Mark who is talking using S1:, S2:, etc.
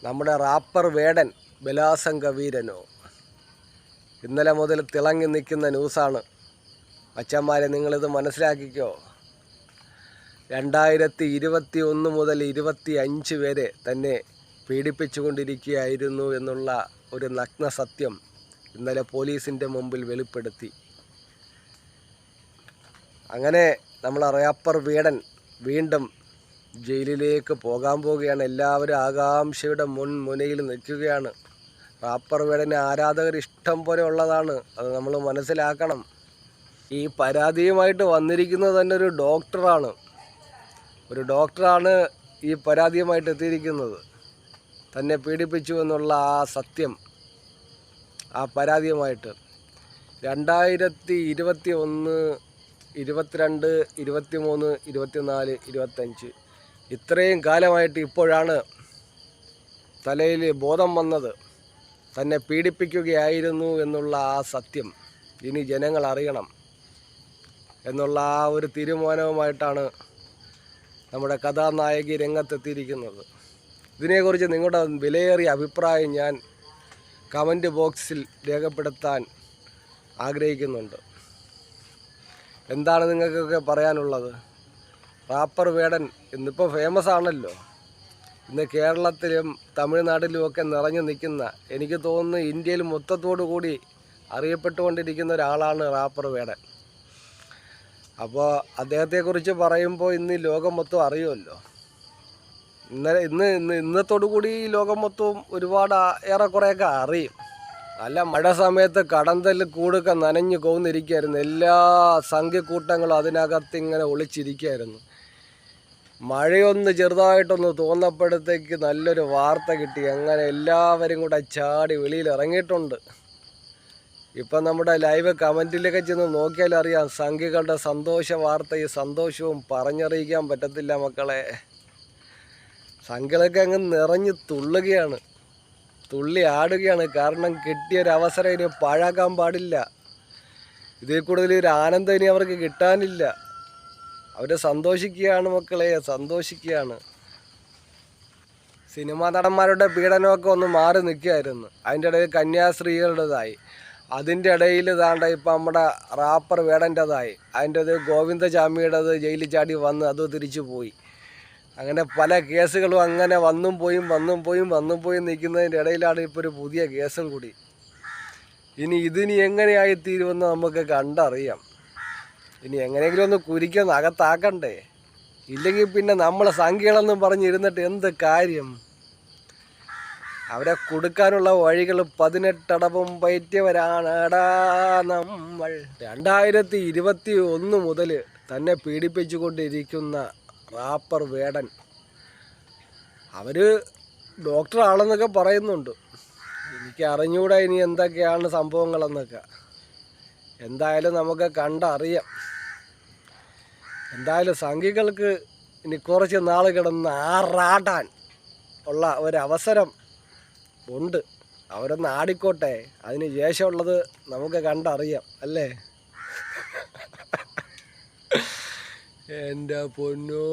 S1: നമ്മുടെ റാപ്പർ വേടൻ ബലാസംഗ വീരനോ? ഇന്നലെ മുതൽ തിളങ്ങി നിൽക്കുന്ന ന്യൂസാണ്. അച്ഛന്മാരെ, നിങ്ങളിത് മനസ്സിലാക്കിക്കോ. 2021 മുതൽ 25 വരെ തന്നെ പീഡിപ്പിച്ചുകൊണ്ടിരിക്കുകയായിരുന്നു എന്നുള്ള ഒരു നഗ്ന സത്യം ഇന്നലെ പോലീസിൻ്റെ മുമ്പിൽ വെളിപ്പെടുത്തി. അങ്ങനെ നമ്മളെ റാപ്പർ വേടൻ വീണ്ടും ജയിലിലേക്ക് പോകാൻ പോവുകയാണ്. എല്ലാവരും ആകാംക്ഷയുടെ മുൻമുനയിൽ നിൽക്കുകയാണ്. റാപ്പർ വേടന് ആരാധകർ ഇഷ്ടം പോലെ ഉള്ളതാണ്, അത് നമ്മൾ മനസ്സിലാക്കണം. ഈ പരാതിയുമായിട്ട് വന്നിരിക്കുന്നത് തന്നെ ഒരു ഡോക്ടറാണ് ഈ പരാതിയുമായിട്ട് എത്തിയിരിക്കുന്നത്. തന്നെ പീഡിപ്പിച്ചു എന്നുള്ള ആ സത്യം, ആ പരാതിയുമായിട്ട് 2021, 22, 23, 24, 25 ഇത്രയും കാലമായിട്ട് ഇപ്പോഴാണ് തലയിൽ ബോധം വന്നത്. തന്നെ പീഡിപ്പിക്കുകയായിരുന്നു എന്നുള്ള ആ സത്യം ഇനി ജനങ്ങൾ അറിയണം എന്നുള്ള ആ ഒരു തീരുമാനവുമായിട്ടാണ് നമ്മുടെ കഥാനായകി രംഗത്തെത്തിയിരിക്കുന്നത്. ഇതിനെക്കുറിച്ച് നിങ്ങളുടെ വിലയേറിയ അഭിപ്രായം ഞാൻ കമൻറ്റ് ബോക്സിൽ രേഖപ്പെടുത്താൻ ആഗ്രഹിക്കുന്നുണ്ട്. എന്താണ് നിങ്ങൾക്കൊക്കെ പറയാനുള്ളത്? റാപ്പർ വേടൻ ഇന്നിപ്പോൾ ഫേമസ് ആണല്ലോ. ഇന്ന് കേരളത്തിലും തമിഴ്നാട്ടിലുമൊക്കെ നിറഞ്ഞു നിൽക്കുന്ന, എനിക്ക് തോന്നുന്നു ഇന്ത്യയിൽ മൊത്തത്തോടു കൂടി അറിയപ്പെട്ടുകൊണ്ടിരിക്കുന്ന ഒരാളാണ് റാപ്പർ വേടൻ. അപ്പോൾ അദ്ദേഹത്തെക്കുറിച്ച് പറയുമ്പോൾ ഇന്ന് ലോകം മൊത്തം അറിയുമല്ലോ. ഇന്നത്തോടു കൂടി ഈ ലോകം മൊത്തവും ഒരുപാട് ഏറെക്കുറെയൊക്കെ അറിയും. നല്ല മഴ സമയത്ത് കടന്തൽ കൂടൊക്കെ നനഞ്ഞു കോന്നിരിക്കുകയായിരുന്നു. എല്ലാ സംഘക്കൂട്ടങ്ങളും അതിനകത്ത് ഇങ്ങനെ ഒളിച്ചിരിക്കുകയായിരുന്നു. മഴയൊന്ന് ചെറുതായിട്ടൊന്ന് തോന്നപ്പോഴത്തേക്ക് നല്ലൊരു വാർത്ത കിട്ടി. അങ്ങനെ എല്ലാവരും കൂടെ ചാടി വെളിയിൽ ഇറങ്ങിയിട്ടുണ്ട്. ഇപ്പം നമ്മുടെ ലൈവ് കമൻറ്റിലൊക്കെ ചെന്ന് നോക്കിയാൽ അറിയാം സംഘികളുടെ സന്തോഷ വാർത്ത. ഈ സന്തോഷവും പറഞ്ഞറിയിക്കാൻ പറ്റത്തില്ല മക്കളെ. സംഘികളൊക്കെ അങ്ങ് നിറഞ്ഞ് തുള്ളി ആടുകയാണ്. കാരണം കിട്ടിയൊരവസരം ഇനി പാഴാക്കാൻ പാടില്ല. ഇതിൽ കൂടുതൽ ഒരു ആനന്ദം ഇനി അവർക്ക് കിട്ടാനില്ല. അവർ സന്തോഷിക്കുകയാണ് മക്കളെ, സന്തോഷിക്കുകയാണ്. സിനിമാ നടന്മാരുടെ പീഡനമൊക്കെ ഒന്ന് മാറി നിൽക്കുകയായിരുന്നു. അതിൻ്റെ ഇടയിൽ കന്യാസ്ത്രീകളുടേതായി, അതിൻ്റെ ഇടയിൽ ഇതാണ്ട ഇപ്പം നമ്മുടെ റാപ്പർ വേടൻ്റെതായി, അതിൻ്റേത് ഗോവിന്ദചാമിയുടേത് ജയിലിൽ ചാടി വന്ന് അത് തിരിച്ചു പോയി. അങ്ങനെ പല കേസുകളും അങ്ങനെ വന്നും പോയും നിൽക്കുന്നതിൻ്റെ ഇടയിലാണ് ഇപ്പോൾ ഒരു പുതിയ കേസും കൂടി. ഇതിനി എങ്ങനെയായിത്തീരുമെന്ന് നമുക്ക് കണ്ടറിയാം. ഇനി എങ്ങനെയെങ്കിലും ഒന്ന് കുരിക്കൊന്ന് അകത്താക്കണ്ടേ? ഇല്ലെങ്കിൽ പിന്നെ നമ്മളെ സംഖ്യകളെന്നും പറഞ്ഞിരുന്നിട്ട് എന്ത് കാര്യം? അവരെ കൊടുക്കാനുള്ള വഴികൾ 18 അടവും പയറ്റിയവരാണടാ നമ്മൾ. 2021 മുതൽ തന്നെ പീഡിപ്പിച്ചുകൊണ്ടിരിക്കുന്ന റാപ്പർ വേടൻ, അവർ ഡോക്ടറാണെന്നൊക്കെ പറയുന്നുണ്ട്. എനിക്ക് അറിഞ്ഞുകൂടാ ഇനി എന്തൊക്കെയാണ് സംഭവങ്ങളെന്നൊക്കെ. എന്തായാലും നമുക്ക് കണ്ടറിയാം. എന്തായാലും സംഘികൾക്ക് ഇനി കുറച്ച് നാൾ കിടന്ന് ആറാടാൻ ഉള്ള ഒരവസരം ഉണ്ട്. അവരൊന്ന് ആടിക്കോട്ടെ, അതിന് ശേഷമുള്ളത് നമുക്ക് കണ്ടറിയാം അല്ലേ? എൻ്റെ പൊന്നോ.